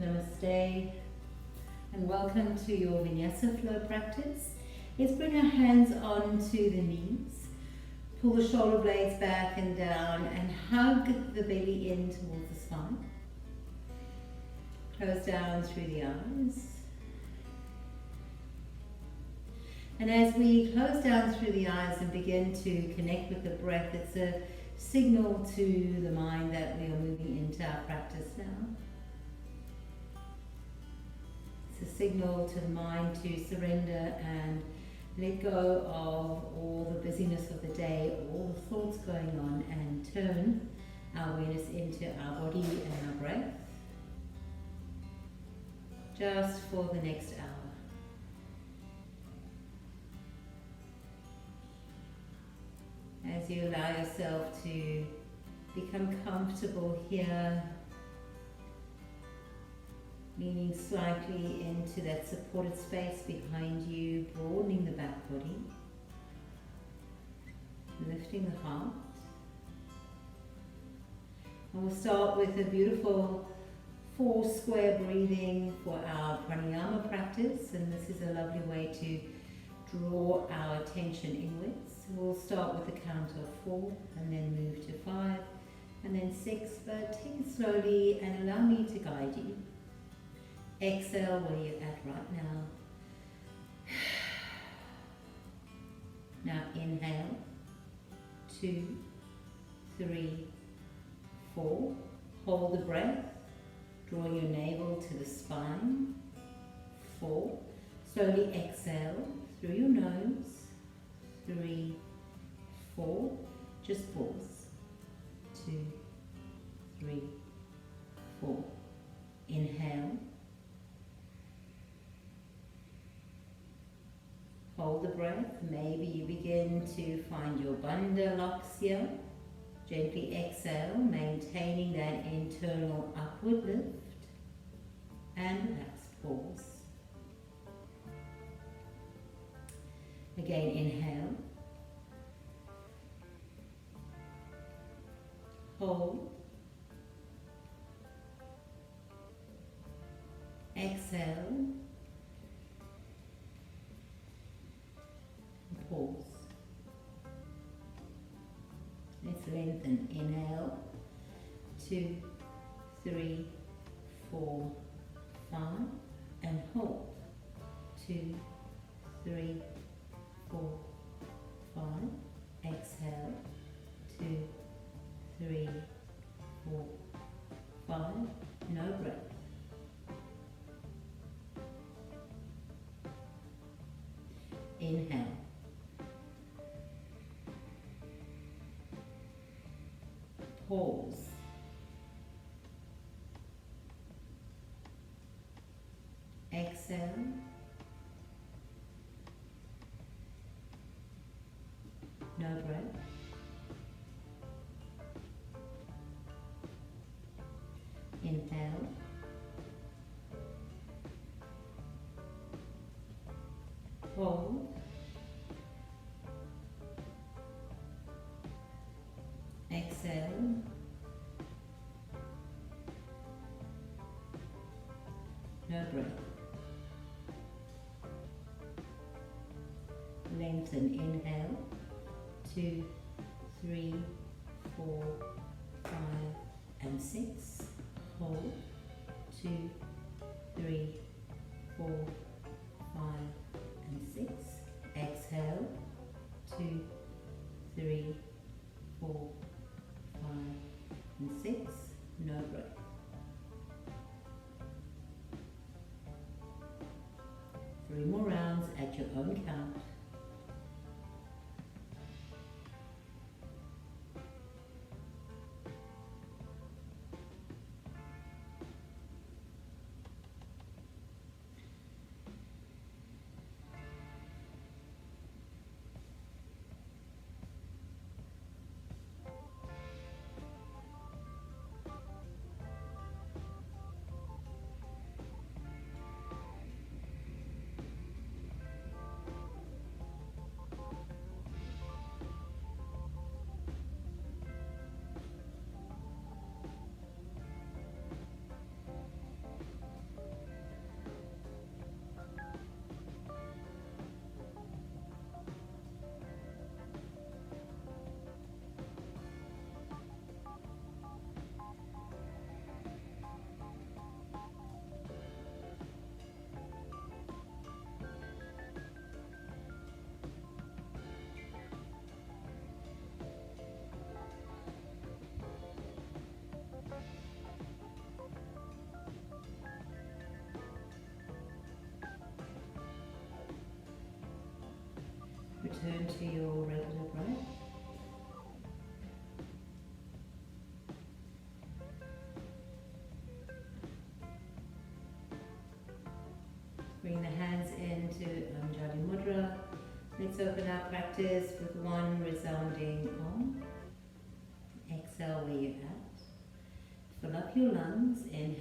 Namaste and welcome to your Vinyasa Flow practice. Let's bring our hands onto the knees, pull the shoulder blades back and down and hug the belly in towards the spine. Close down through the eyes. And as we close down through the eyes and begin to connect with the breath, it's a signal to the mind that we are moving into our practice now. It's a signal to the mind to surrender and let go of all the busyness of the day, all the thoughts going on, and turn our awareness into our body and our breath just for the next hour. As you allow yourself to become comfortable here, leaning slightly into that supported space behind you, broadening the back body, lifting the heart. And we'll start with a beautiful 4 square breathing for our pranayama practice, and this is a lovely way to draw our attention inwards. We'll start with a count of 4 and then move to 5 and then 6, but take it slowly and allow me to guide you. Exhale where you're at right now. Now inhale, 2, 3, 4. Hold the breath. Draw your navel to the spine. 4. Slowly exhale through your nose. 3, 4. Just pause. 2, 3, 4. Inhale. Hold the breath. Maybe you begin to find your bandha locks here. Gently exhale, maintaining that internal upward lift. And relax, pause. Again, inhale. Hold. Exhale. Pause. Let's lengthen. Inhale. 2, 3, 4, 5. And hold. 2, 3, 4, 5. Exhale. 2, 3, 4, 5. No breath. Inhale. Pause. Exhale. No breath. Inhale. Hold. Exhale. No breath. Lengthen. Inhale. 2, 3, 4, 5, and 6. Hold. 2, 3, 4, 5, and 6. Exhale. 2, 3, 4, 5, and 6. No breath. Three more rounds at your own count. return to your regular breath. Bring the hands into Anjali Mudra. Let's open our practice with one resounding Om. Exhale where you're at. Fill up your lungs. Inhale.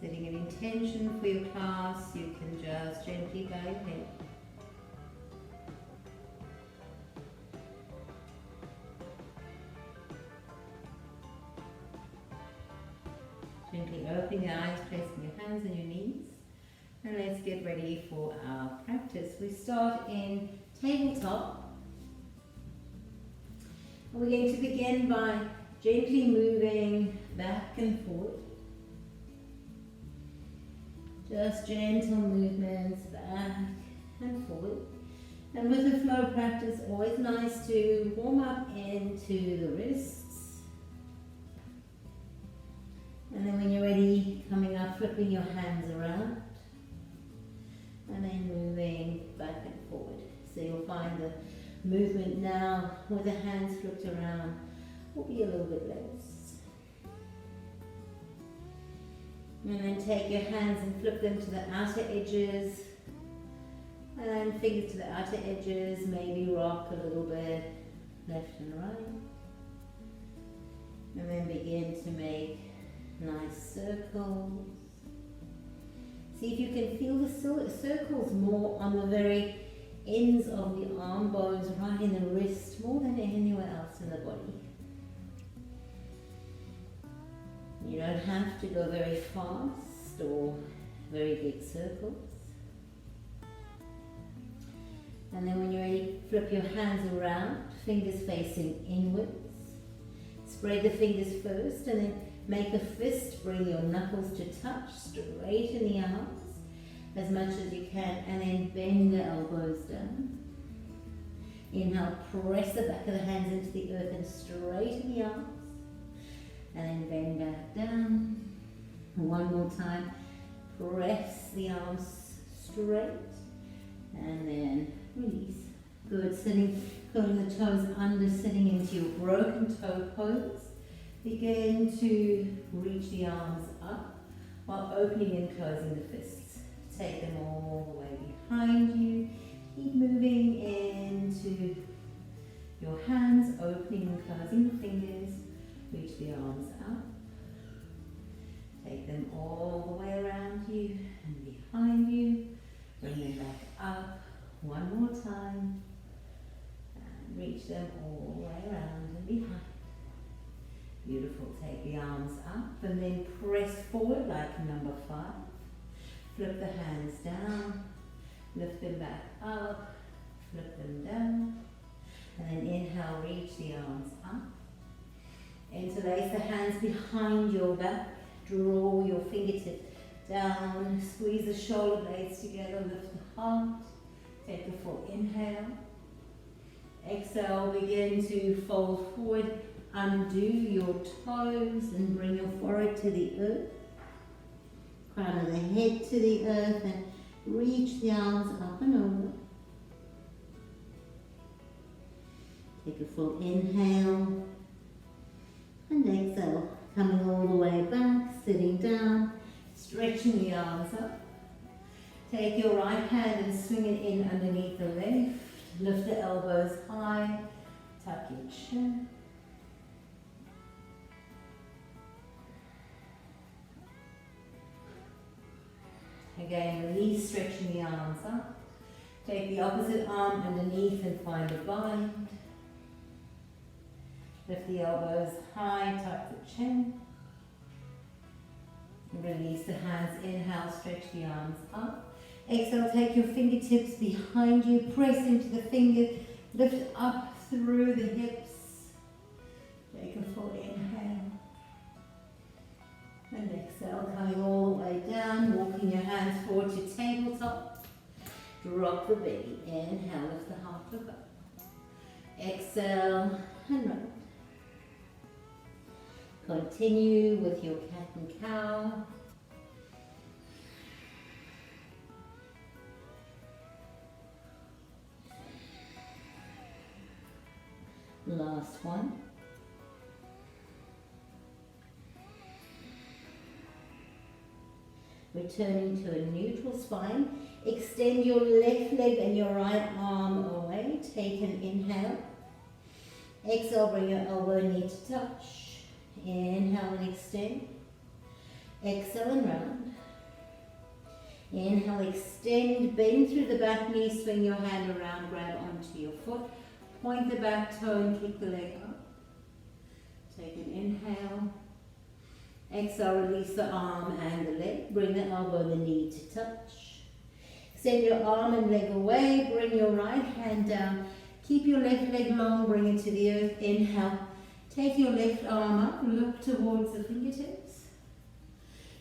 Setting an intention for your class, you can just gently bow your head. Gently opening your eyes, placing your hands on your knees. And let's get ready for our practice. We start in tabletop. We're going to begin by gently moving back and forth. Just gentle movements back and forward. And with the flow practice, always nice to warm up into the wrists. And then when you're ready, coming up, flipping your hands around. And then moving back and forward. So you'll find the movement now with the hands flipped around will be a little bit less. And then take your hands and flip them to the outer edges. And fingers to the outer edges, maybe rock a little bit, left and right. And then begin to make nice circles. See if you can feel the circles more on the very ends of the arm bones, right in the wrist, more than anywhere else in the body. You don't have to go very fast or very big circles. And then when you're ready, flip your hands around, fingers facing inwards. Spread the fingers first and then make a fist, bring your knuckles to touch, straighten the arms as much as you can, and then bend the elbows down. Inhale, press the back of the hands into the earth and straighten the arms. And then bend back down. One more time, press the arms straight, and then release. Good, curling the toes under, sitting into your broken toe pose. Begin to reach the arms up while opening and closing the fists. Take them all the way behind you. Keep moving into your hands, opening and closing the fingers. Reach the arms up. Take them all the way around you and behind you. Bring them back up. One more time. And reach them all the way around and behind. Beautiful. Take the arms up and then press forward like number 5. Flip the hands down. Lift them back up. Flip them down. And then inhale, reach the arms up. Interlace the hands behind your back. Draw your fingertips down. Squeeze the shoulder blades together. Lift the heart. Take a full inhale. Exhale, begin to fold forward. Undo your toes and bring your forehead to the earth. Crown of the head to the earth and reach the arms up and over. Take a full inhale and exhale. Coming all the way back, sitting down, stretching the arms up. Take your right hand and swing it in underneath the left. Lift the elbows high, tuck your chin. Again, release, stretching the arms up. Take the opposite arm underneath and find a bind. Lift the elbows high, tuck the chin. Release the hands, inhale, stretch the arms up. Exhale, take your fingertips behind you, press into the fingers, lift up through the hips. Take a full inhale. Exhale, coming all the way down, walking your hands forward to tabletop. Drop the belly. Inhale, lift the heart, look up. Exhale and round. Continue with your cat and cow. Last one. Returning to a neutral spine. Extend your left leg and your right arm away. Take an inhale. Exhale, bring your elbow knee to touch. Inhale and extend. Exhale and round. Inhale, extend, bend through the back knee, swing your hand around, grab onto your foot. Point the back toe and kick the leg up. Take an inhale. Exhale, release the arm and the leg. Bring the elbow and the knee to touch. Extend your arm and leg away. Bring your right hand down. Keep your left leg long. Bring it to the earth. Inhale. Take your left arm up. Look towards the fingertips.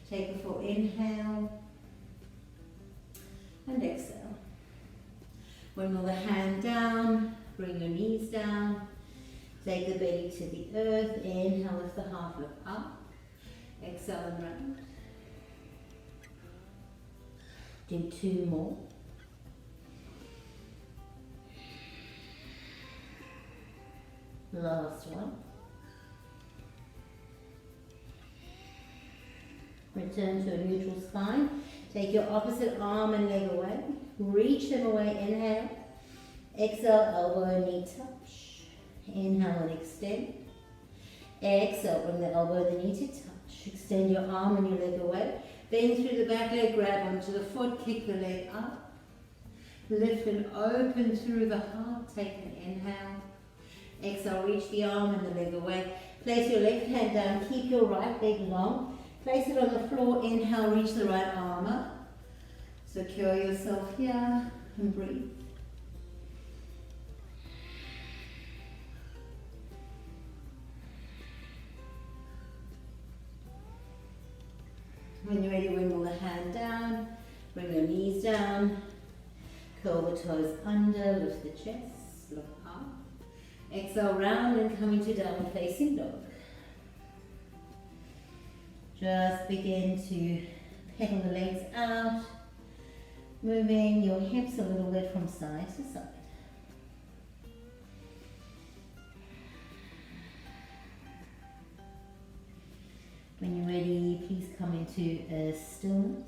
Take a full inhale. And exhale. Bring the hand down. Bring your knees down. Take the belly to the earth. Inhale, lift the heart, look up. Exhale and round. Do 2 more. Last one. Return to a neutral spine. Take your opposite arm and leg away. Reach them away. Inhale. Exhale, elbow and knee touch. Inhale and extend. Exhale, bring the elbow and the knee to touch. Extend your arm and your leg away. Bend through the back leg, grab onto the foot, kick the leg up. Lift and open through the heart. Take an inhale. Exhale, reach the arm and the leg away. Place your left hand down, keep your right leg long. Place it on the floor. Inhale, reach the right arm up. Secure yourself here and breathe. When you're ready, wiggle the hand down, bring your knees down, curl the toes under, lift the chest, look up. Exhale, round and come into downward facing dog. Just begin to pedal the legs out, moving your hips a little bit from side to side. When you're ready, please come into a stillness.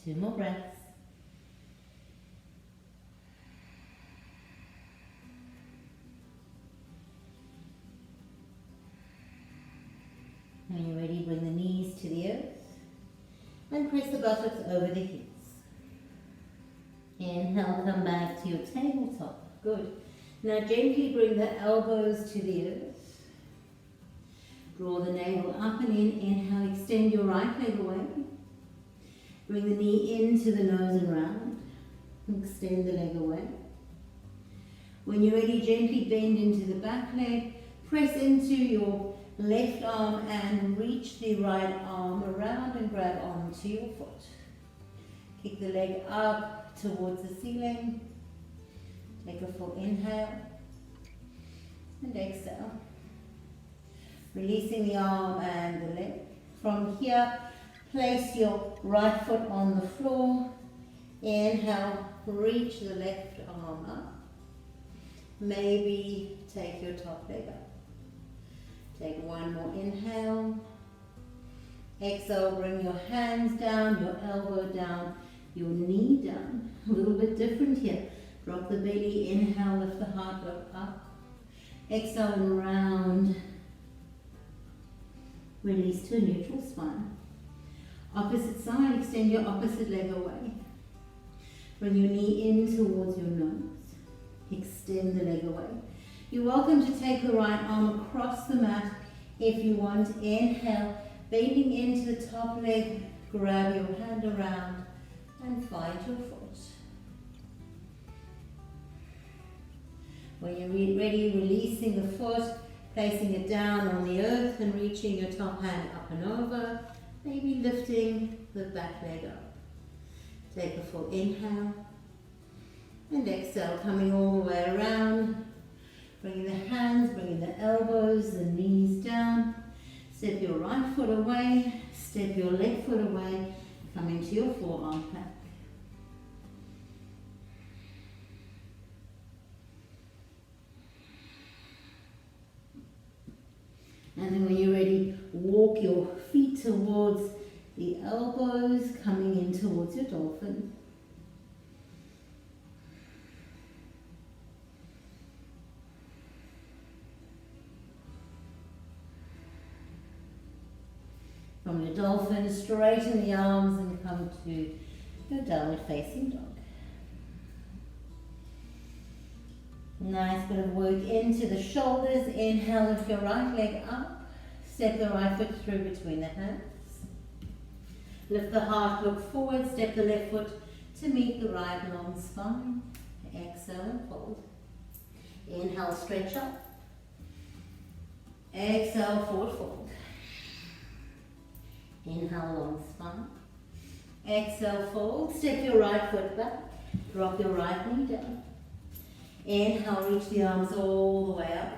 Two more breaths. When you're ready, bring the knees to the earth and press the buttocks over the hips. Inhale, come back to your tabletop. Good. Now gently bring the elbows to the earth. Draw the navel up and in. Inhale, extend your right leg away. Bring the knee into the nose and round. Extend the leg away. When you're ready, gently bend into the back leg. Press into your left arm and reach the right arm around and grab onto your foot. Kick the leg up towards the ceiling. Take a full inhale and exhale. Releasing the arm and the leg. From here, place your right foot on the floor. Inhale, reach the left arm up. Maybe take your top leg up. Take one more inhale. Exhale, bring your hands down, your elbow down, your knee down. A little bit different here. Drop the belly, inhale, lift the heart, look up. Exhale and round. Release to a neutral spine. Opposite side, extend your opposite leg away. Bring your knee in towards your nose. Extend the leg away. You're welcome to take the right arm across the mat If you want, inhale, bending into the top leg, grab your hand around and find your foot. When you're ready, releasing the foot, placing it down on the earth and reaching your top hand up and over, maybe lifting the back leg up. Take a full inhale and exhale, coming all the way around, bringing the hands, bringing the elbows, the knees down. Step your right foot away, step your left foot away, coming to your forearm plank. And then when you're ready, walk your feet towards the elbows, coming in towards your dolphin. From your dolphin, straighten the arms and come to your downward facing dog. Nice bit of work into the shoulders. Inhale, lift your right leg up. Step the right foot through between the hands. Lift the heart, look forward. Step the left foot to meet the right long spine. Exhale and fold. Inhale, stretch up. Exhale, forward fold. Inhale, long spine. Exhale, fold. Step your right foot back. Drop your right knee down. Inhale, reach the arms all the way up.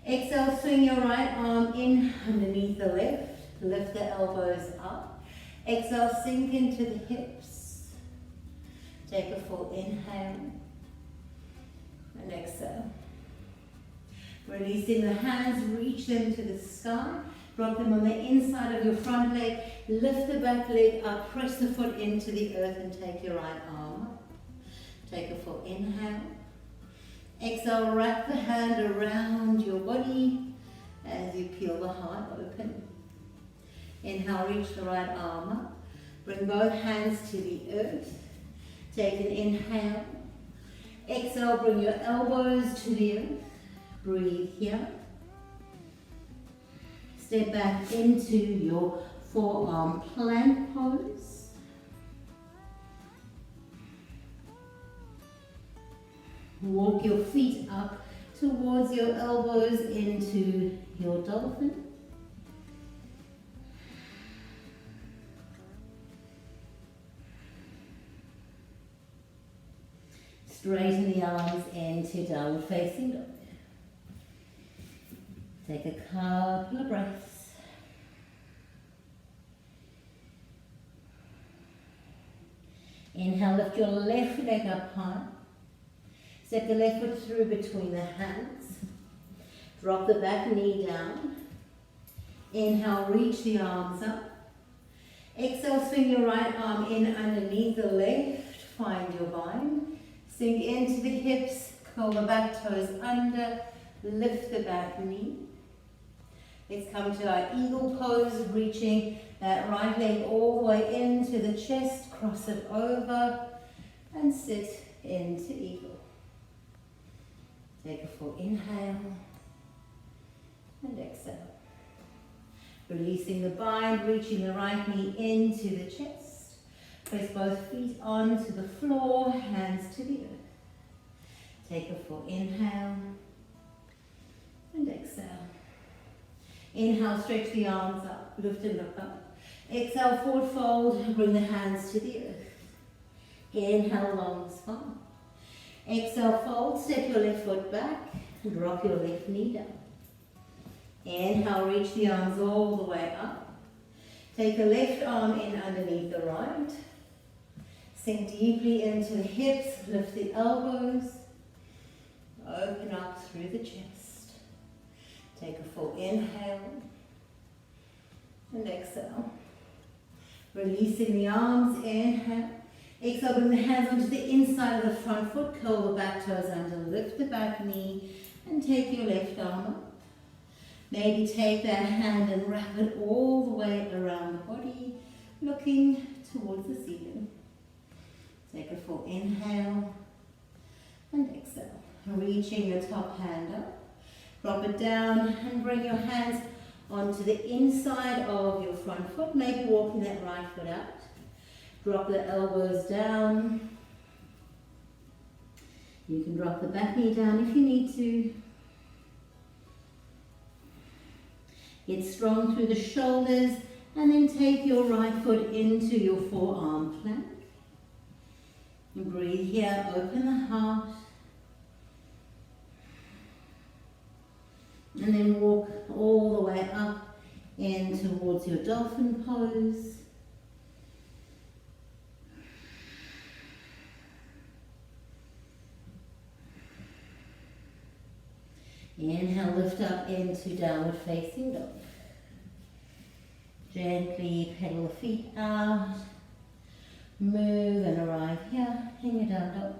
Exhale, swing your right arm in underneath the left. Lift the elbows up. Exhale, sink into the hips. Take a full inhale. And exhale. Releasing the hands, reach them to the sky. Drop them on the inside of your front leg. Lift the back leg up. Press the foot into the earth and take your right arm up. Take a full inhale. Exhale, wrap the hand around your body as you peel the heart open. Inhale, reach the right arm up. Bring both hands to the earth. Take an inhale. Exhale, bring your elbows to the earth. Breathe here. Step back into your forearm plank pose. Walk your feet up towards your elbows into your dolphin. Straighten the arms into downward facing dog. Take a couple of breaths. Inhale, lift your left leg up high. Step the left foot through between the hands. Drop the back knee down. Inhale, reach the arms up. Exhale, swing your right arm in underneath the left. Find your bind. Sink into the hips. Curl the back toes under. Lift the back knee. Let's come to our eagle pose, reaching that right leg all the way into the chest. Cross it over and sit into eagle. Take a full inhale and exhale. Releasing the bind, reaching the right knee into the chest. Press both feet onto the floor, hands to the earth. Take a full inhale and exhale. Inhale, stretch the arms up, lift and look up. Exhale, forward fold, bring the hands to the earth. Inhale, long spine. Exhale, fold, step your left foot back, drop your left knee down. Inhale, reach the arms all the way up. Take the left arm in underneath the right. Sink deeply into the hips, lift the elbows. Open up through the chest. Take a full inhale and exhale. Releasing the arms, inhale. Exhale, bring the hands onto the inside of the front foot, curl the back toes under, lift the back knee, and take your left arm up. Maybe take that hand and wrap it all the way around the body, looking towards the ceiling. Take a full inhale and exhale. Reaching your top hand up. Drop it down and bring your hands onto the inside of your front foot, maybe walking that right foot out. Drop the elbows down. You can drop the back knee down if you need to. Get strong through the shoulders and then take your right foot into your forearm plank. And breathe here, open the heart. And then walk all the way up in towards your dolphin pose. Inhale, lift up into downward facing dog. Gently pedal the feet out. Move and arrive here in your down dog.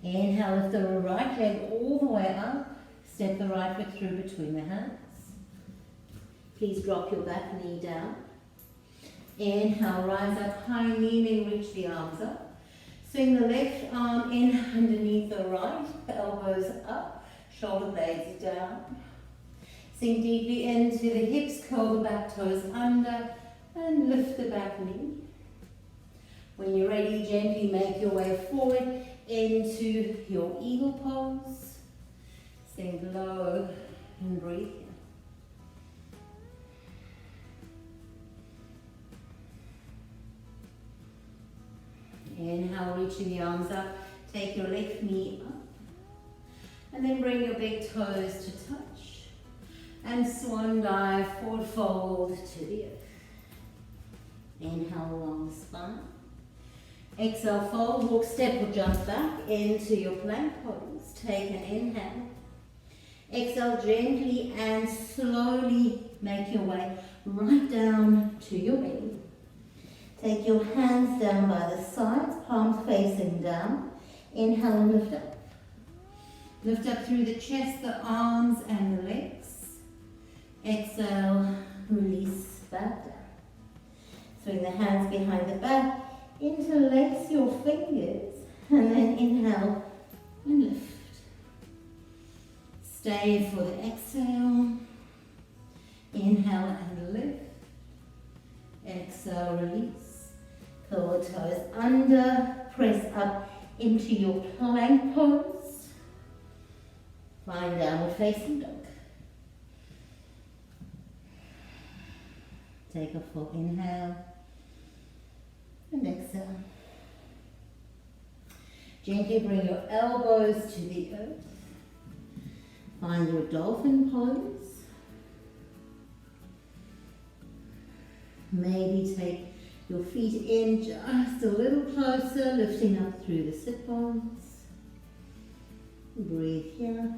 Inhale, lift the right leg all the way up. Step the right foot through between the hands. Please drop your back knee down. Inhale, rise up high, kneeling, reach the arms up. Swing the left arm in underneath the right, elbows up, shoulder blades down. Sink deeply into the hips, curl the back toes under, and lift the back knee. When you're ready, gently make your way forward into your eagle pose. Sink low and breathe. Inhale, reaching the arms up. Take your left knee up. And then bring your big toes to touch. And swan dive, forward fold to the earth. Inhale, long spine. Exhale, fold, walk, step or jump back into your plank pose. Take an inhale. Exhale gently and slowly make your way right down to your belly. Take your hands down by the sides, palms facing down. Inhale and lift up. Lift up through the chest, the arms and the legs. Exhale, release back down. Swing the hands behind the back. Interlace your fingers and then inhale and lift. Stay for the exhale. Inhale and lift. Exhale, release. Curl the toes under. Press up into your plank pose. Find downward facing dog. Take a full inhale. And exhale. Gently bring your elbows to the earth. Find your dolphin pose. Maybe take your feet in just a little closer, lifting up through the sit bones. Breathe here.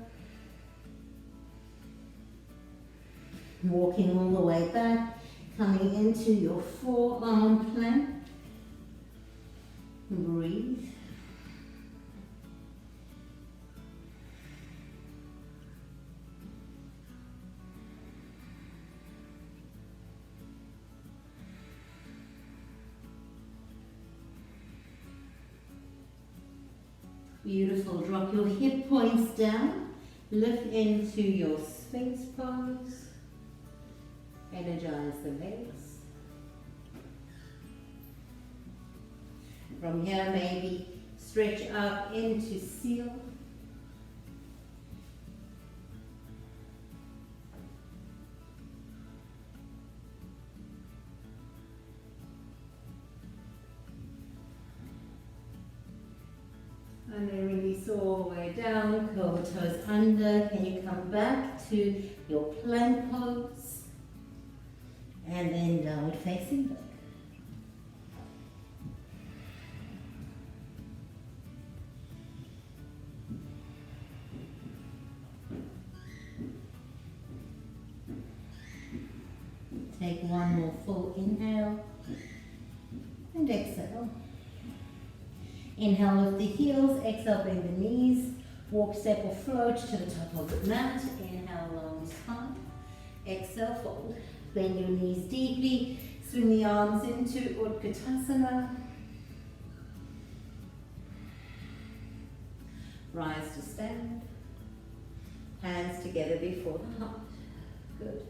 Walking all the way back, coming into your forearm plank. Breathe. Beautiful. Drop your hip points down. Lift into your Sphinx pose. Energize the legs. From here, maybe stretch up into seal. And then release all the way down, curl the toes under. Can you come back to your plank pose? And then downward facing dog. Take one more full inhale and exhale. Inhale, lift the heels, exhale, bend the knees, walk, step or float to the top of the mat. Inhale, long spine. Exhale, fold. Bend your knees deeply, swing the arms into Utkatasana. Rise to stand. Hands together before the heart. Good.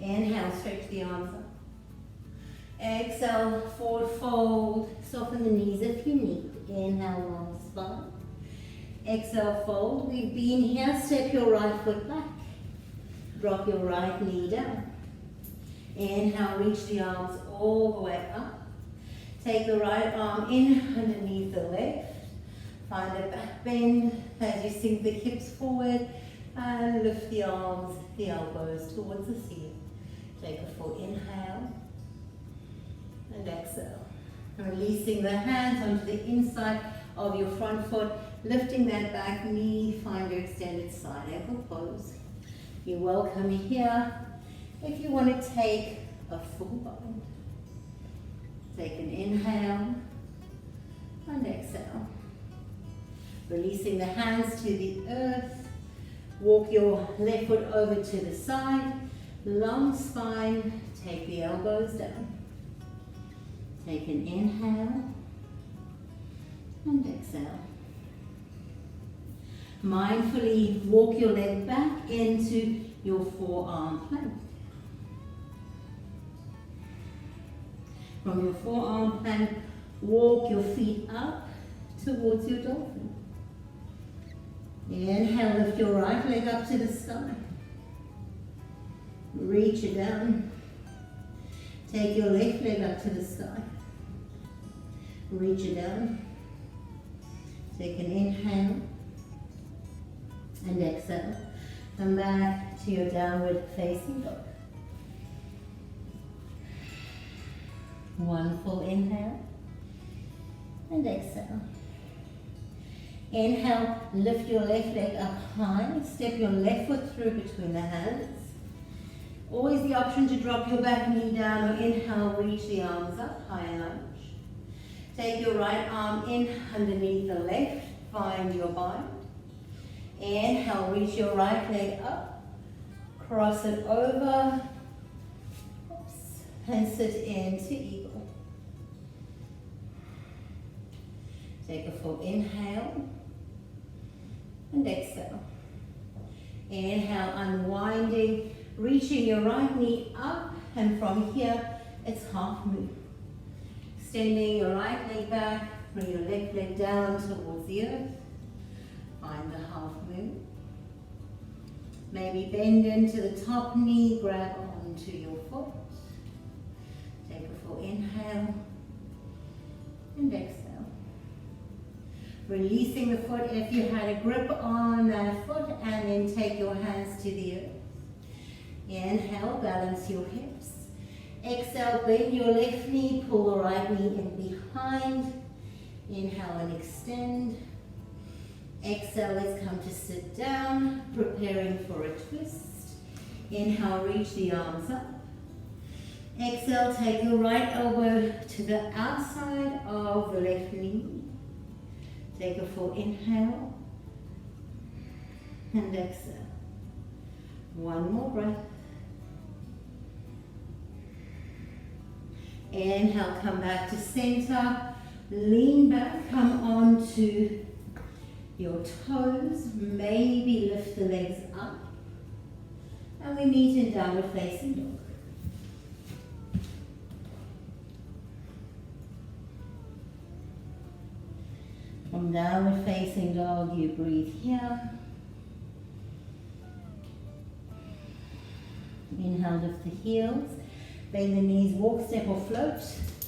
Inhale, stretch the arms up. Exhale, forward fold. Soften the knees if you need. Inhale, long spine. Exhale, fold. We've been here. Step your right foot back. Drop your right knee down. Inhale, reach the arms all the way up. Take the right arm in underneath the left. Find a back bend as you sink the hips forward and lift the arms, the elbows towards the ceiling. Take a full inhale and exhale. Releasing the hands onto the inside of your front foot, lifting that back knee, find your extended side ankle pose. You're welcome here. If you want to take a full bind, take an inhale and exhale. Releasing the hands to the earth. Walk your left foot over to the side. Long spine. Take the elbows down. Take an inhale and exhale. Mindfully walk your leg back into your forearm plank. From your forearm plank, walk your feet up towards your dolphin. Inhale, lift your right leg up to the sky. Reach it down. Take your left leg up to the sky. Reach it down. Take an inhale and exhale. Come back to your downward facing dog. One full inhale and exhale. Inhale, lift your left leg up high. Step your left foot through between the hands. Always the option to drop your back knee down, or inhale, reach the arms up, high and lunge. Take your right arm in underneath the left, find your bind. Inhale, reach your right leg up, cross it over, and sit into eagle. Take a full inhale and exhale. Inhale, unwinding, reaching your right knee up, and from here it's half moon. Extending your right leg back, bring your left leg down towards the earth. Find the half moon. Maybe bend into the top knee, grab onto your foot. Take a full inhale and exhale. Releasing the foot if you had a grip on that foot, and then take your hands to the earth. Inhale, balance your hips. Exhale, bend your left knee, pull the right knee in behind. Inhale and extend. Exhale, let's come to sit down, preparing for a twist. Inhale, reach the arms up. Exhale, take your right elbow to the outside of the left knee. Take a full inhale and exhale. One more breath. Inhale, come back to center. Lean back, come onto your toes. Maybe lift the legs up. And we meet in downward facing dog. From downward facing dog, you breathe here. Inhale, lift the heels. Bend the knees, walk, step or float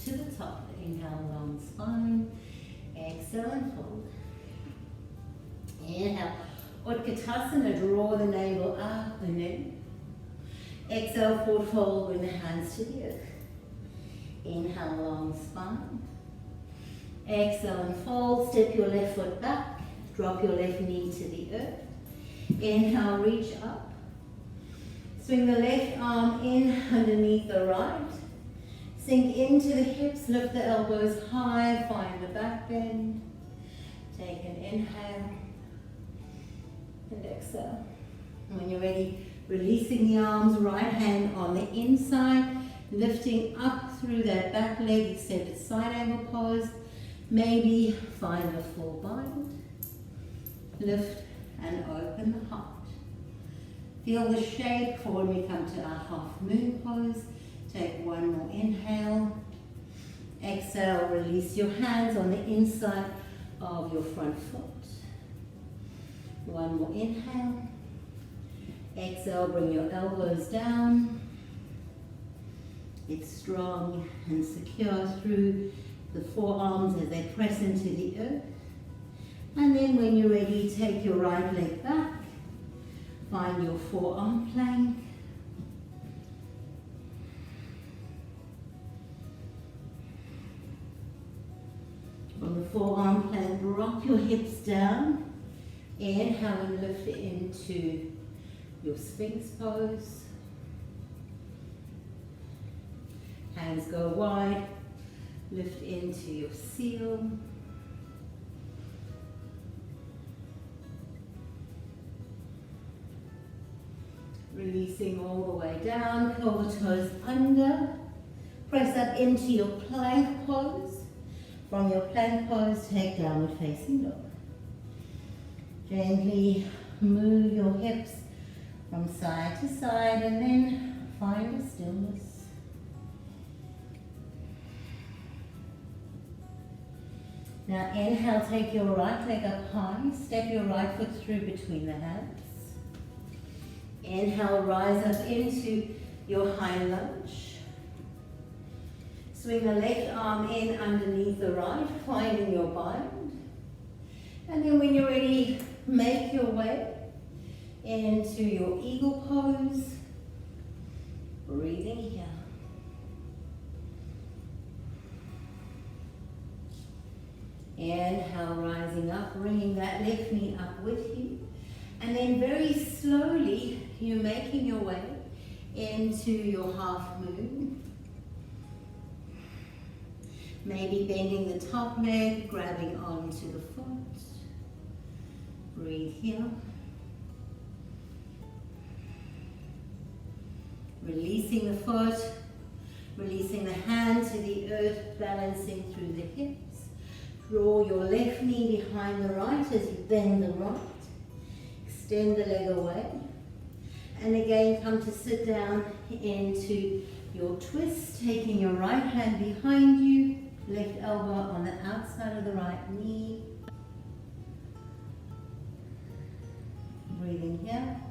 to the top. Inhale, long spine. Exhale and fold. Inhale, Utkatasana, draw the navel up and in. Exhale, forward fold, bring the hands to the earth. Inhale, long spine. Exhale and fold, step your left foot back, drop your left knee to the earth. Inhale, reach up. Swing the left arm in underneath the right. Sink into the hips, lift the elbows high, find the back bend. Take an inhale and exhale. When you're ready, releasing the arms, right hand on the inside, lifting up through that back leg, extended side angle pose. Maybe find a full bind. Lift and open the heart. Feel the shape for when we come to our half moon pose. Take one more inhale. Exhale, release your hands on the inside of your front foot. One more inhale. Exhale, bring your elbows down. It's strong and secure through the forearms as they press into the earth. And then when you're ready, take your right leg back. Find your forearm plank. From the forearm plank, rock your hips down. Inhale and lift it into your Sphinx pose. Hands go wide. Lift into your seal. Releasing all the way down, curl the toes under. Press up into your plank pose. From your plank pose, take downward facing dog. Gently move your hips from side to side and then find a stillness. Now inhale, take your right leg up high. Step your right foot through between the hands. Inhale, rise up into your high lunge. Swing the left arm in underneath the right, finding your bind. And then when you're ready, make your way into your eagle pose. Breathing here. Inhale, rising up, bringing that left knee up with you. And then very slowly, you're making your way into your half moon. Maybe bending the top leg, grabbing onto the foot. Breathe here. Releasing the foot, releasing the hand to the earth, balancing through the hips. Draw your left knee behind the right as you bend the right. Extend the leg away. And again, come to sit down into your twist, taking your right hand behind you, left elbow on the outside of the right knee. Breathing here.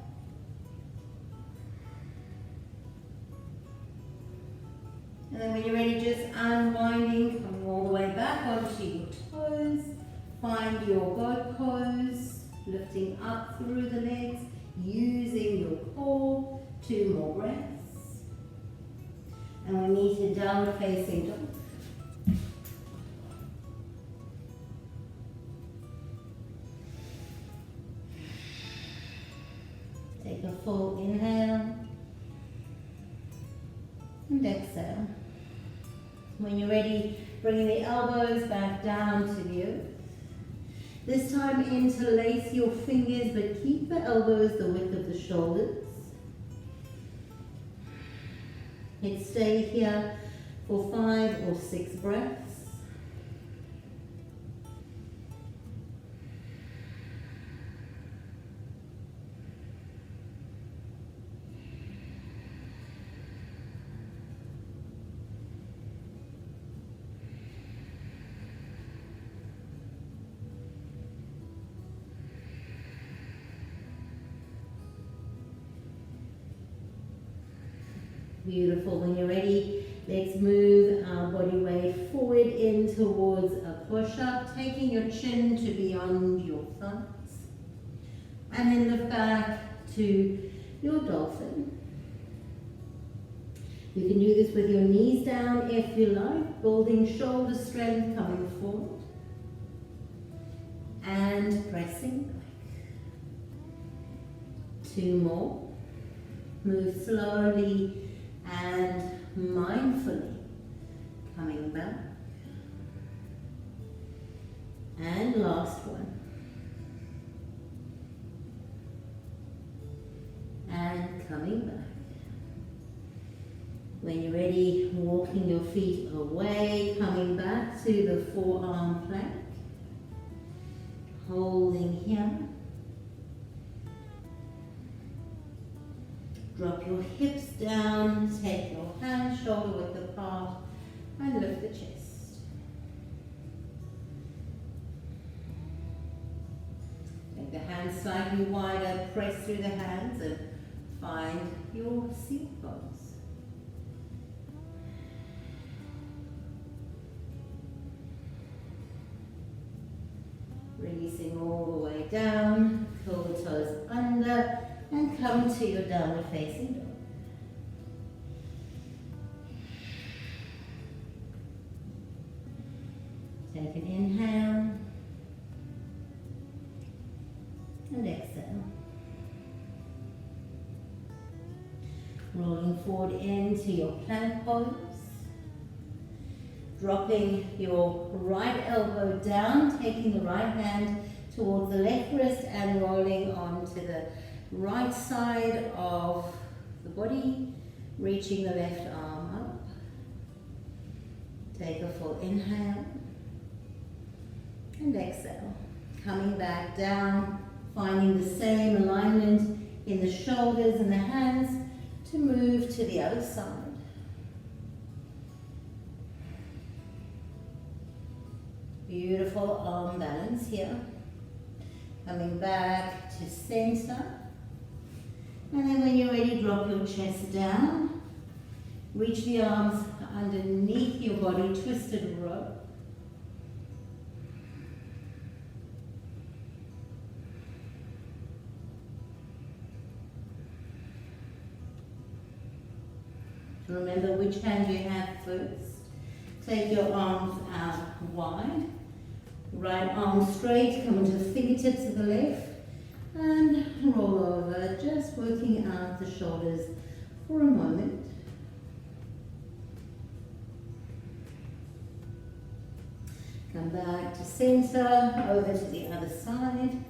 And then when you're ready, just unwinding, coming all the way back onto your toes. Find your boat pose, lifting up through the legs, using your core. 2 more breaths. And we meet in downward facing dog. Take a full inhale and exhale. When you're ready, bringing the elbows back down to the earth. This time interlace your fingers, but keep the elbows the width of the shoulders. Let's stay here for 5 or 6 breaths. Beautiful. When you're ready, let's move our body weight forward in towards a push-up, taking your chin to beyond your thumbs. And then lift back to your dolphin. You can do this with your knees down if you like, building shoulder strength coming forward. And pressing back. 2 more. Move slowly and mindfully coming back. And last one. And coming back. When you're ready, walking your feet away, coming back to the forearm plank. Holding here. Drop your hips down, take your hand shoulder width apart and lift the chest. Take the hands slightly wider, press through the hands and find your seat pose. Releasing all the way down, curl the toes under and come to your downward facing dog. Take an inhale and exhale. Rolling forward into your plank pose. Dropping your right elbow down, taking the right hand towards the left wrist and rolling onto the right side of the body, reaching the left arm up. Take a full inhale and exhale. Coming back down, finding the same alignment in the shoulders and the hands to move to the other side. Beautiful arm balance here. Coming back to center. And then when you're ready, drop your chest down. Reach the arms underneath your body, twisted row. Remember which hand you have first. Take your arms out wide. Right arm straight, come onto the fingertips of the left. And roll over, just working out the shoulders for a moment. Come back to center, over to the other side.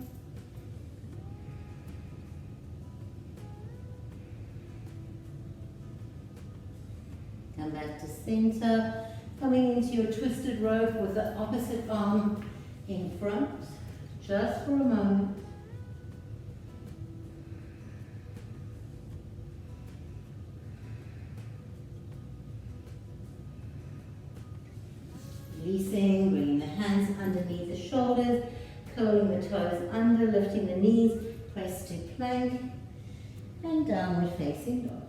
Come back to center, coming into your twisted rope with the opposite arm in front, just for a moment. Releasing, bringing the hands underneath the shoulders, curling the toes under, lifting the knees, press to plank, and downward facing dog.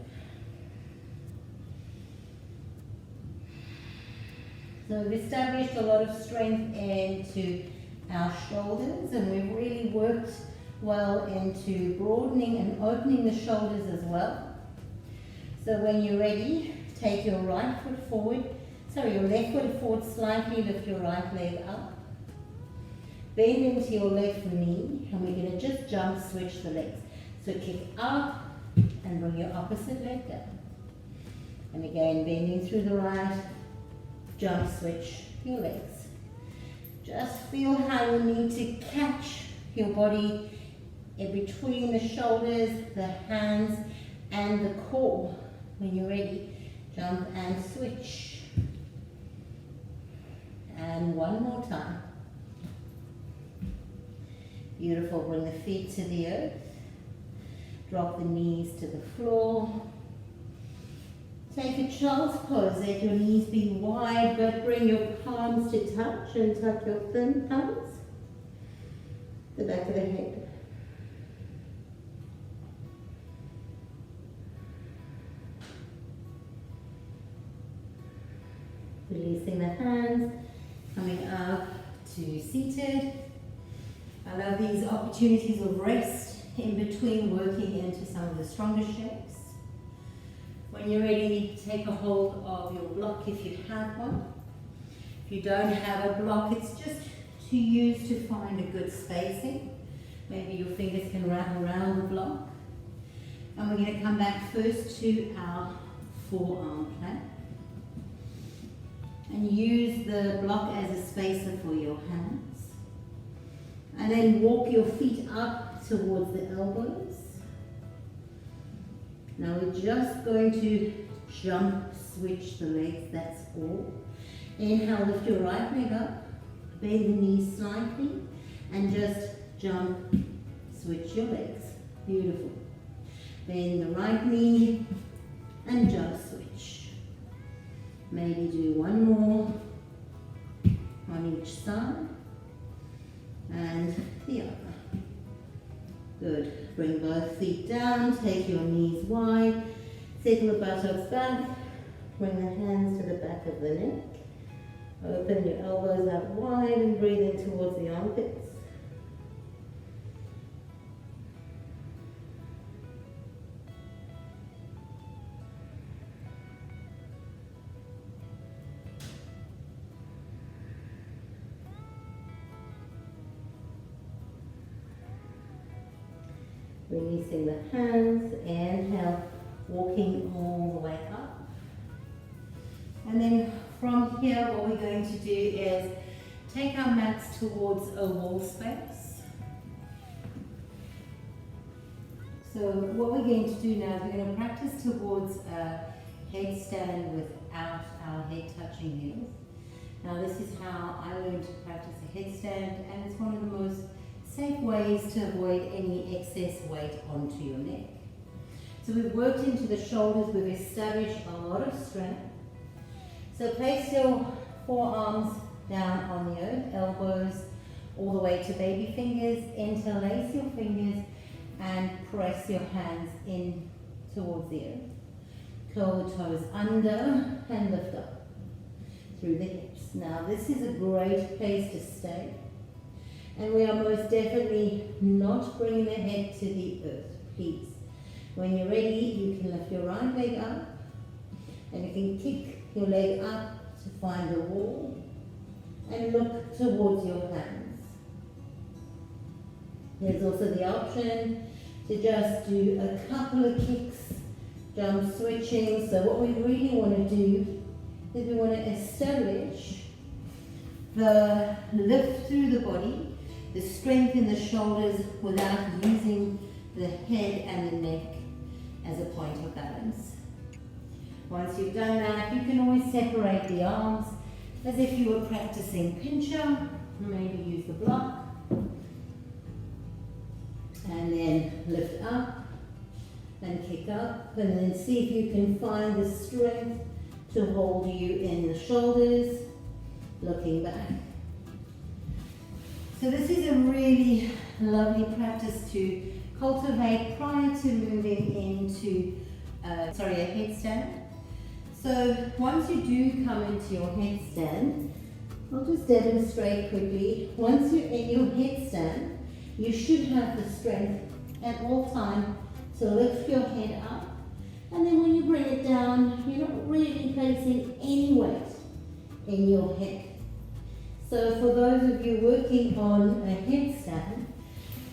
So we've established a lot of strength into our shoulders, and we've really worked well into broadening and opening the shoulders as well. So when you're ready, take your right foot forward, your left foot forward slightly, lift your right leg up. Bend into your left knee, and we're going to just jump switch the legs. So kick up and bring your opposite leg down. And again, bending through the right, jump switch your legs. Just feel how you need to catch your body in between the shoulders, the hands, and the core. When you're ready, jump and switch. And one more time. Beautiful. Bring the feet to the earth. Drop the knees to the floor. Take a child's pose. Let your knees be wide, but bring your palms to touch and tuck your thin thumbs. The back of the head. Releasing the hands. Coming up to seated. I love these opportunities of rest in between working into some of the stronger shapes. When you're ready, take a hold of your block if you have one. If you don't have a block, it's just to use to find a good spacing. Maybe your fingers can wrap around the block. And we're going to come back first to our forearm plank. And use the block as a spacer for your hands. And then walk your feet up towards the elbows. Now we're just going to jump, switch the legs, that's all. Inhale, lift your right leg up, bend the knees slightly, and just jump, switch your legs. Beautiful. Bend the right knee and jump switch. Maybe do one more on each side and the other. Good. Bring both feet down, take your knees wide, settle the buttocks back, bring the hands to the back of the neck. Open your elbows out wide and breathe in towards the armpits. Releasing the hands, inhale, walking all the way up. And then from here, what we're going to do is take our mats towards a wall space. So what we're going to do now is we're going to practice towards a headstand without our head touching heels. Now this is how I learned to practice a headstand, and it's one of the most safe ways to avoid any excess weight onto your neck. So we've worked into the shoulders, we've established a lot of strength. So place your forearms down on the earth, elbows all the way to baby fingers, interlace your fingers and press your hands in towards the earth. Curl the toes under and lift up through the hips. Now this is a great place to stay. And we are most definitely not bringing the head to the earth, please. When you're ready, you can lift your right leg up and you can kick your leg up to find the wall and look towards your hands. There's also the option to just do a couple of kicks, jump switching. So what we really want to do is we want to establish the lift through the body, the strength in the shoulders without using the head and the neck as a point of balance. Once you've done that, you can always separate the arms as if you were practicing pincher. Maybe use the block. And then lift up and kick up, and then see if you can find the strength to hold you in the shoulders, looking back. So this is a really lovely practice to cultivate prior to moving into a headstand. So once you do come into your headstand, I'll just demonstrate quickly. Once you're in your headstand, you should have the strength at all times to lift your head up. And then when you bring it down, you're not really placing any weight in your head. So for those of you working on a headstand,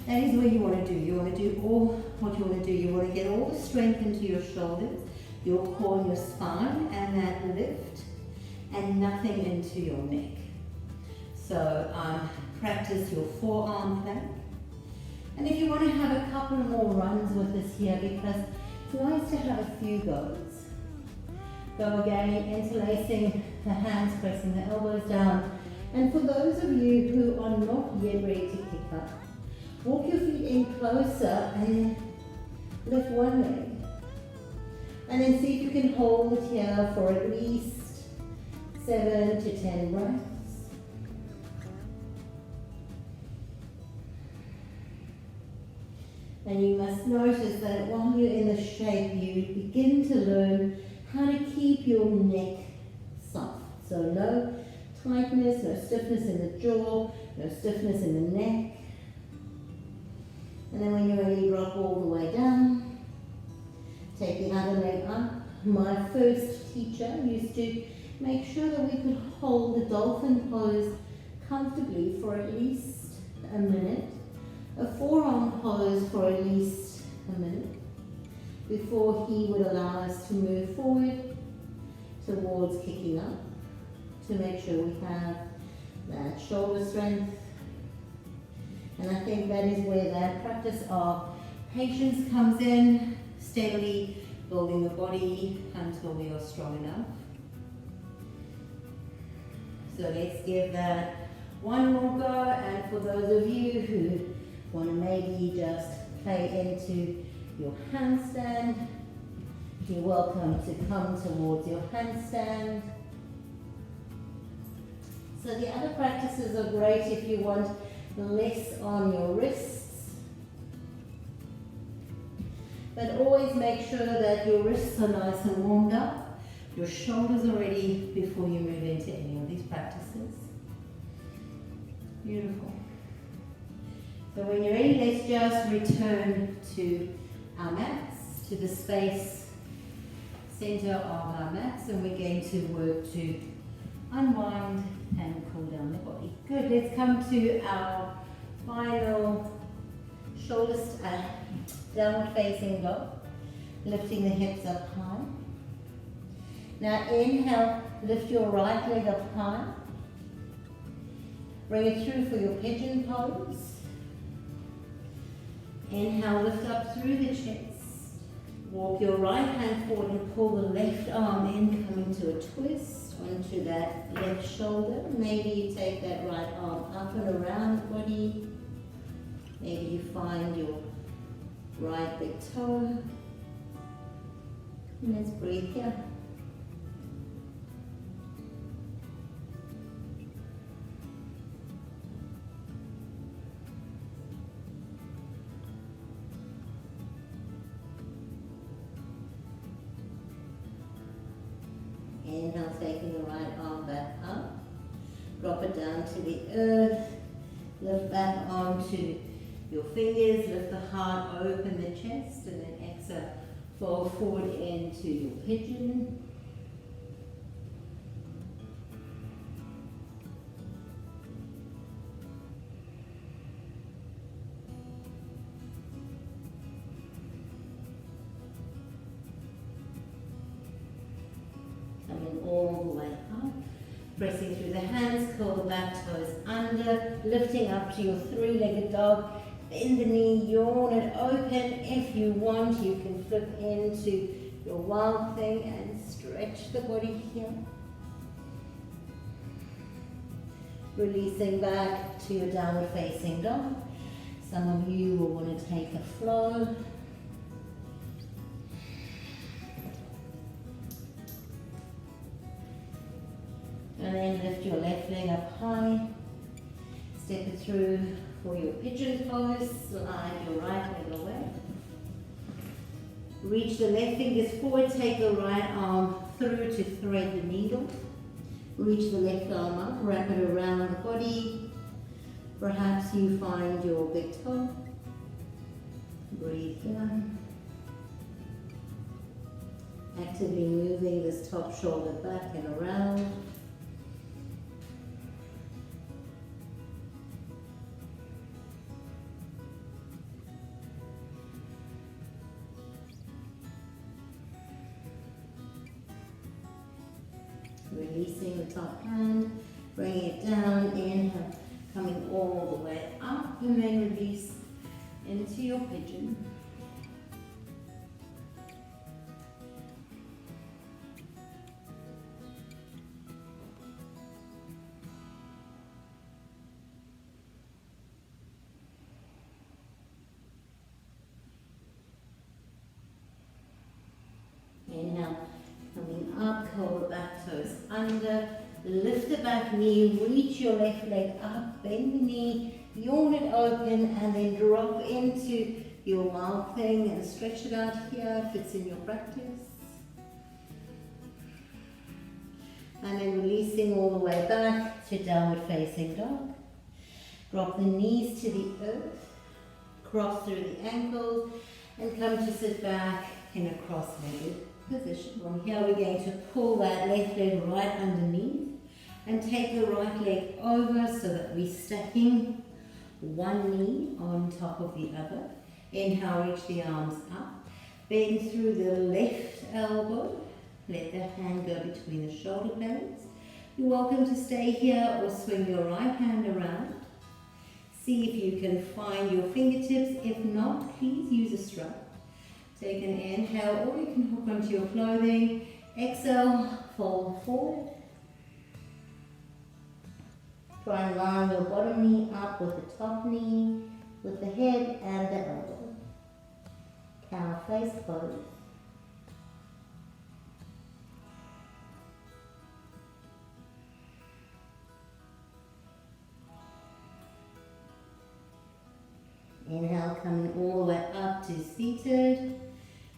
that is what you want to do. You want to do all what you want to do. You want to get all the strength into your shoulders, your core and your spine, and that lift, and nothing into your neck. So practice your forearm plank. And if you want to have a couple more runs with this here, because it's nice to have a few goes. Go again, interlacing the hands, pressing the elbows down. And for those of you who are not yet ready to kick up, walk your feet in closer and lift one leg. And then see if you can hold here for at least 7 to 10 breaths. And you must notice that while you're in the shape, you begin to learn how to keep your neck soft. So no tightness, no stiffness in the jaw, no stiffness in the neck. And then when you're ready, drop all the way down. Take the other leg up. My first teacher used to make sure that we could hold the dolphin pose comfortably for at least a minute. A forearm pose for at least a minute before he would allow us to move forward towards kicking up to make sure we have that shoulder strength. And I think that is where that practice of patience comes in, steadily building the body until we are strong enough. So let's give that one more go, and for those of you who want to maybe just play into your handstand. You're welcome to come towards your handstand. So the other practices are great if you want less on your wrists. But always make sure that your wrists are nice and warmed up. Your shoulders are ready before you move into any of these practices. Beautiful. So when you're ready, let's just return to our mats, to the space center of our mats, and we're going to work to unwind and cool down the body. Good, let's come to our final shoulder downward facing dog, lifting the hips up high. Now inhale, lift your right leg up high. Bring it through for your pigeon pose. Inhale, lift up through the chest. Walk your right hand forward and pull the left arm in, coming to a twist onto that left shoulder. Maybe you take that right arm up and around the body. Maybe you find your right big toe. And let's breathe here. Inhale, taking the right arm back up. Drop it down to the earth. Lift back onto your fingers. Lift the heart, open the chest, and then exhale. Fold forward into your pigeon. Coming all the way up. Pressing through the hands, curl the back toes under, lifting up to your three-legged dog. Bend the knee, yawn it open. If you want, you can flip into your wild thing and stretch the body here. Releasing back to your downward facing dog. Some of you will want to take a flow. And then lift your left leg up high. Step it through for your pigeon pose. Slide your right leg away. Reach the left fingers forward. Take the right arm through to thread the needle. Reach the left arm up. Wrap it around the body. Perhaps you find your big toe. Breathe down. Actively moving this top shoulder back and around. Releasing the top hand, bringing it down, inhale, coming all the way up, and then release into your pigeon. Inhale. Coming up, curl the back toes under, lift the back knee, reach your left leg up, bend the knee, yawn it open, and then drop into your wild thing and stretch it out here if it's in your practice. And then releasing all the way back to downward facing dog. Drop the knees to the earth, cross through the ankles, and come to sit back in a cross-legged position. From here we're going to pull that left leg right underneath and take the right leg over so that we're stacking one knee on top of the other. Inhale, reach the arms up. Bend through the left elbow. Let the hand go between the shoulder blades. You're welcome to stay here or swing your right hand around. See if you can find your fingertips. If not, please use a strap. Take an inhale, or you can hook onto your clothing. Exhale, fold forward. Try and line your bottom knee up with the top knee, with the head and the elbow. Count pose. Inhale, coming all the way up to seated.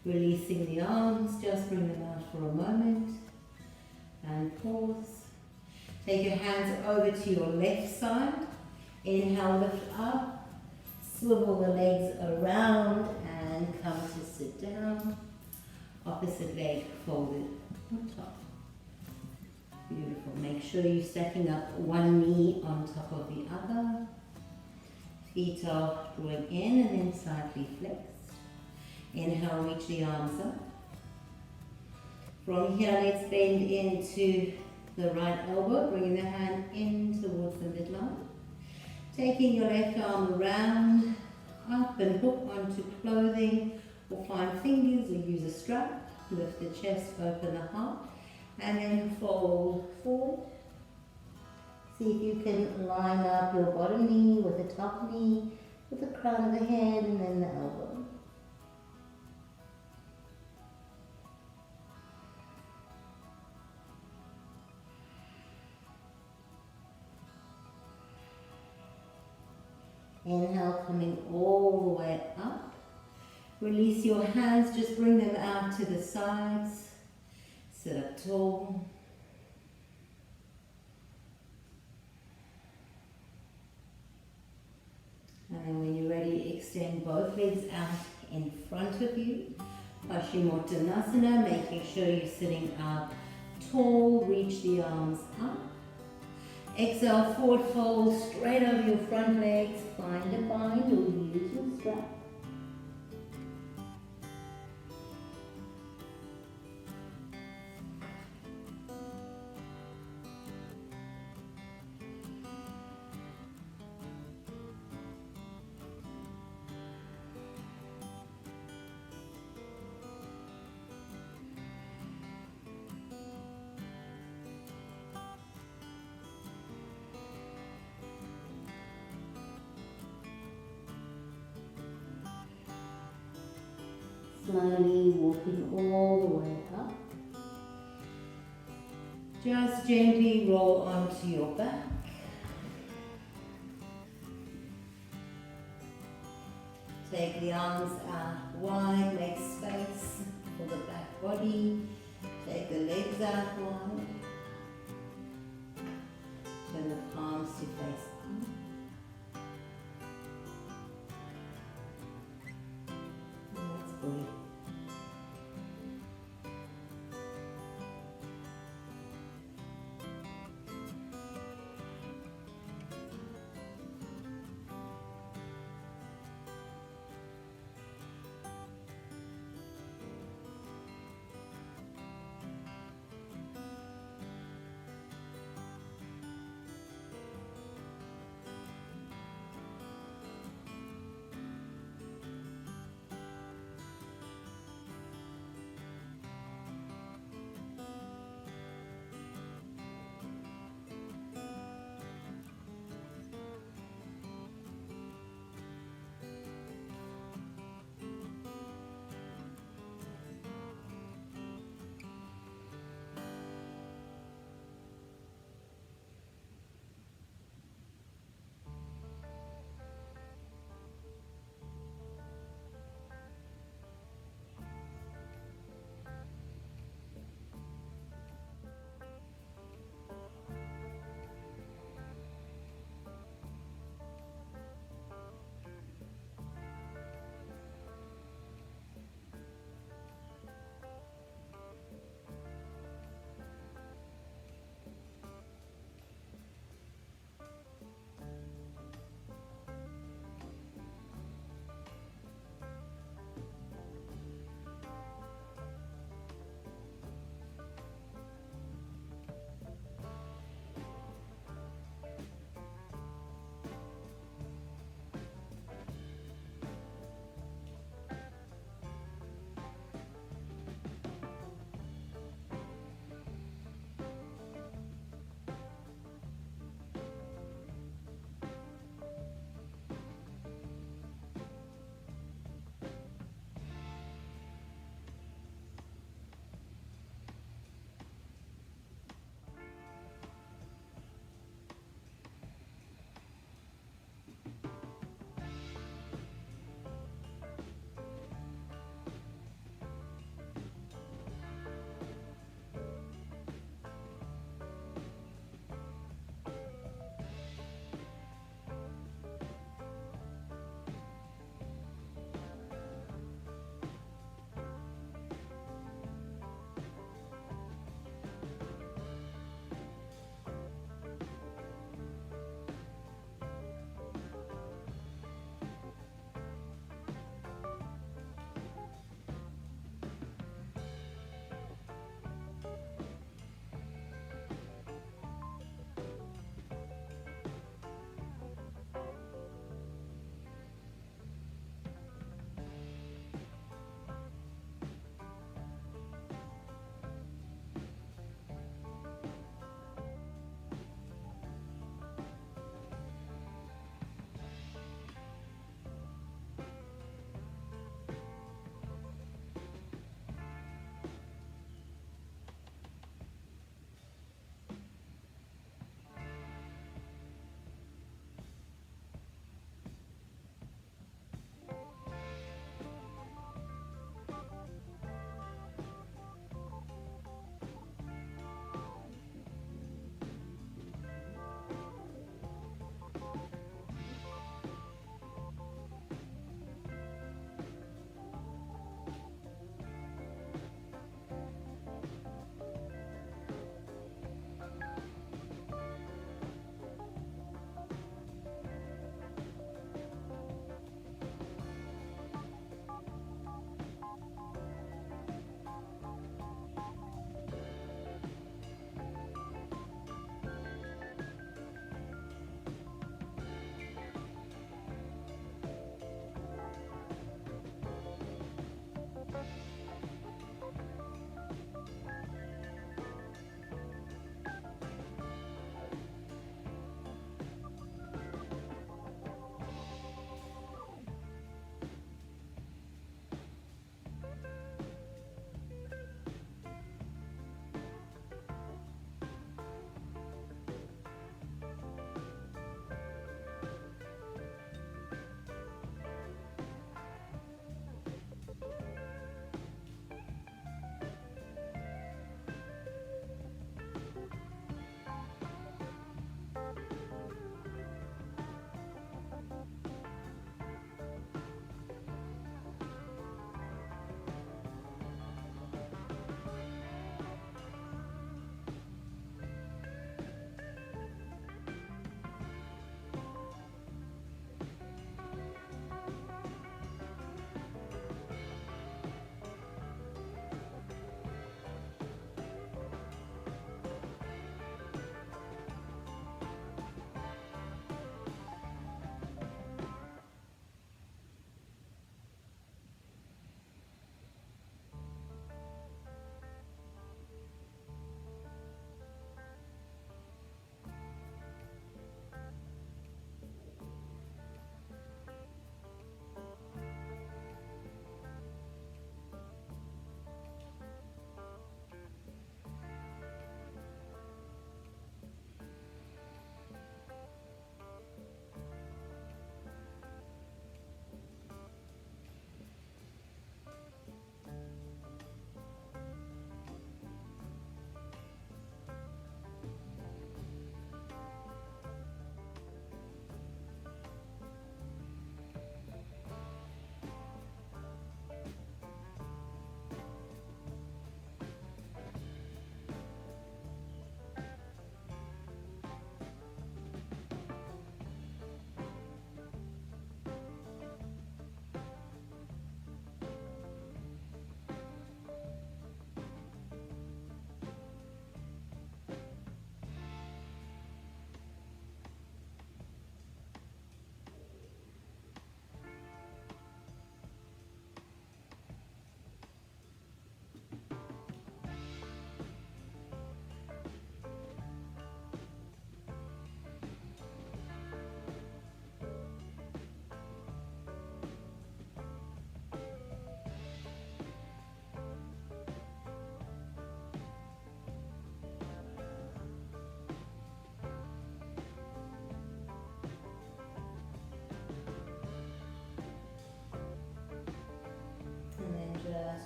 Releasing the arms, just bring them out for a moment. And pause. Take your hands over to your left side. Inhale, lift up. Swivel the legs around and come to sit down. Opposite leg folded on top. Beautiful. Make sure you're stacking up one knee on top of the other. Feet are drawing in and then slightly flexed. Inhale, reach the arms up. From here, let's bend into the right elbow, bringing the hand in towards the midline. Taking your left arm around, up and hook onto clothing, or find fingers or use a strap. Lift the chest, open the heart, and then fold forward. See if you can line up your bottom knee with the top knee, with the crown of the head and then the elbow. Inhale, coming all the way up. Release your hands, just bring them out to the sides. Sit up tall. And then when you're ready, extend both legs out in front of you. Paschimottanasana, making sure you're sitting up tall. Reach the arms up. Exhale, forward fold, straight over your front legs. Find a bind or use your strap. Slowly walking all the way up. Just gently roll onto your back. Take the arms out wide, make space for the back body. Take the legs out wide. Turn the palms to face up. Let's breathe.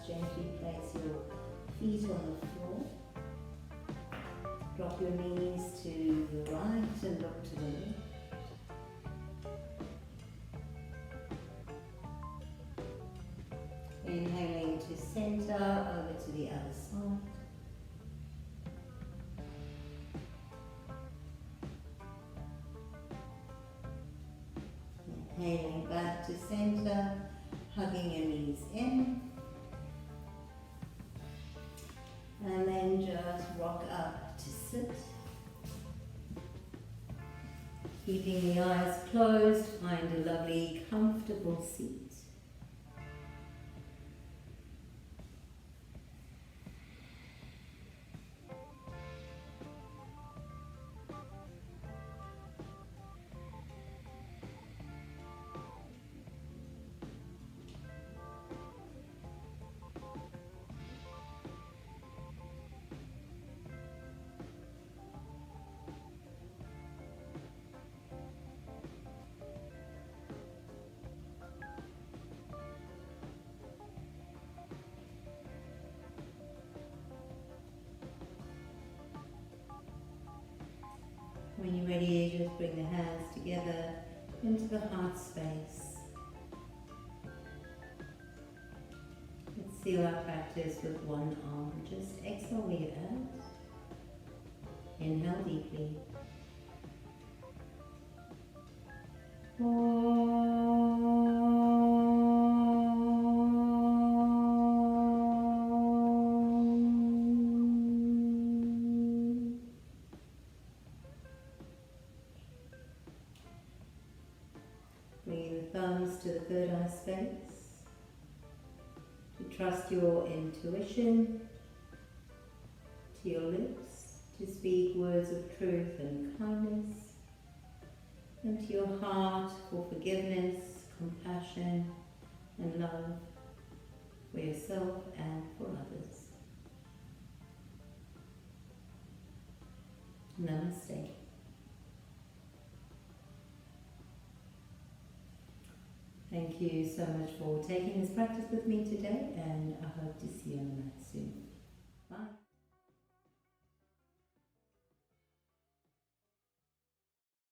just gently place your feet on the floor. Drop your knees to the right and look to the left. Inhaling to center, over to the other side. Inhaling back to center, hugging your knees in. And then just rock up to sit. Keeping the eyes closed, find a lovely, comfortable seat. When you're ready, just bring the hands together into the heart space. Let's seal our practice with one arm. Just exhale with your out. Inhale deeply. Bring the thumbs to the third eye space. To trust your intuition, to your lips, to speak words of truth and kindness, and to your heart for forgiveness, compassion, and love for yourself and for others. Namaste. Thank you so much for taking this practice with me today, and I hope to see you on the mat soon. Bye.